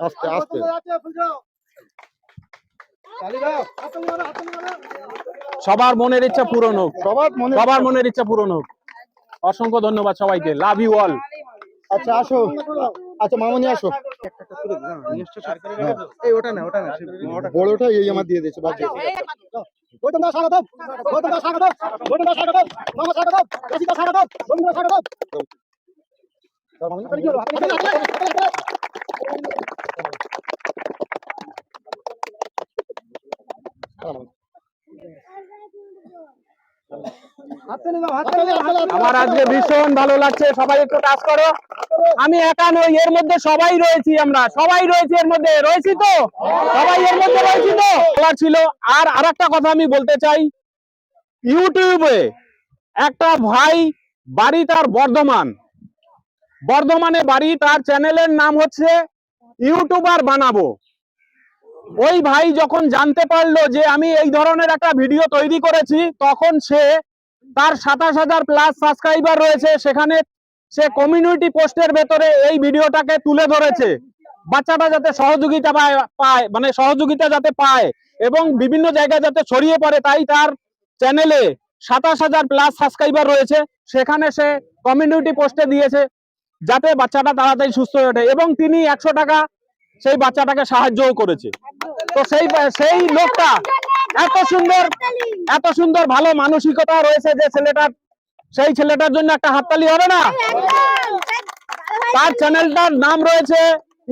আস্তে আস্তে সবার মনের ইচ্ছা পূরণ হোক, সবার মনের ইচ্ছা পূরণ হোক। অসংখ্য ধন্যবাদ সবাইকে, লাভ ইউ অল। আচ্ছা আসো, আচ্ছা মামনি আসো, বড়টা এই আমার দিয়ে দিয়েছে বাদ আমার আজকে ভীষণ ভালো লাগছে, সবাই একটু কাজ করো। আমি একা নই, এর মধ্যে সবাই রয়েছি, আমরা সবাই রয়েছি, এর মধ্যে রয়েছি তো, সবাই এর মধ্যে রয়েছি তো। বলার ছিল। আর আরেকটা কথা আমি বলতে চাই, ইউটিউবে একটা ভাই বাড়ি তার বর্ধমানে বাড়ি, তার চ্যানেলের নাম হচ্ছে ইউটিউবার বানাবো। ওই ভাই যখন জানতে পারলো যে আমি এই ধরনের একটা ভিডিও তৈরি করেছি, তখন সে তার 27,000 প্লাস সাবস্ক্রাইবার রয়েছে, সেখানে সে কমিউনিটি পোস্টের ভেতরে এই ভিডিওটাকে তুলে ধরেছে, বাচ্চাটা যাতে সহযোগিতা পায়, মানে সহযোগিতা যাতে পায় এবং বিভিন্ন জায়গায় যাতে ছড়িয়ে পড়ে। তাই তার চ্যানেলে 27,000 প্লাস সাবস্ক্রাইবার রয়েছে, সেখানে সে কমিউনিটি পোস্টে দিয়েছে যাতে বাচ্চাটা তাড়াতাড়ি সুস্থ হয়ে ওঠে, এবং তিনি 100 টাকা সেই বাচ্চাটাকে সাহায্যও করেছে। তো সেই লোকটা এত সুন্দর ভালো মানসিকতা রয়েছে যে ছেলেটার, সেই ছেলেটার জন্য একটা হাততালি হবে না? তার চ্যানেলটার নাম রয়েছে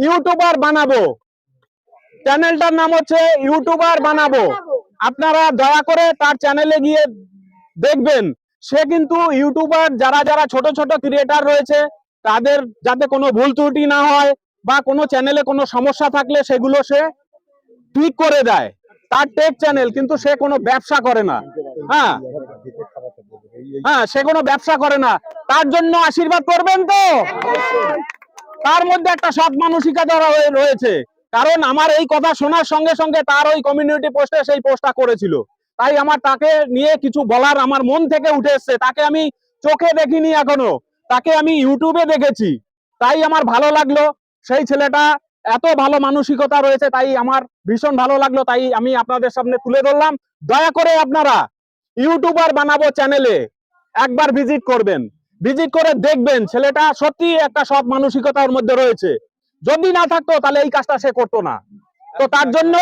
ইউটিউবার বানাবো, চ্যানেলটার নাম হচ্ছে ইউটিউবার বানাবো। আপনারা দয়া করে তার চ্যানেলে গিয়ে দেখবেন। সে কিন্তু ইউটিউবার যারা যারা ছোট ছোট ক্রিয়েটার রয়েছে, তাদের যাতে কোনো ভুল ত্রুটি না হয় বা কোনো চ্যানেলে কোনো সমস্যা থাকলে সেগুলো সে ঠিক করে দেয়। তার টেক চ্যানেল, কিন্তু সে কোনো ব্যবসা করে না। হ্যাঁ হ্যাঁ, সে কোনো ব্যবসা করে না। তার জন্য আশীর্বাদ করবেন তো? তার মধ্যে একটা সৎ মানসিকতা রয়েছে, কারণ আমার এই কথা শোনার সঙ্গে সঙ্গে তার ওই কমিউনিটি পোস্টে সেই পোস্টটা করেছিল। তাই আমার তাকে নিয়ে কিছু বলার আমার মন থেকে উঠে এসছে। তাকে আমি চোখে দেখিনি এখনো, তাকে আমি ইউটিউবে দেখেছি, তাই আমার ভালো লাগলো। সেই ছেলেটা এত ভালো মানসিকতা রয়েছে, তাই আমার ভীষণ ভালো লাগলো, তাই আমি আপনাদের সামনে তুলে ধরলাম। দয়া করে আপনারা ইউটিউবার বানাবো চ্যানেলে একবার ভিজিট করবেন, ভিজিট করে দেখবেন ছেলেটা সত্যি একটা সৎ মানসিকতার মধ্যে রয়েছে। যদি না থাকতো তাহলে এই কাজটা সে করতো না। তো তার জন্য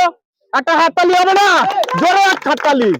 একটা হাততালি হবে না? জোরে এক হাততালি।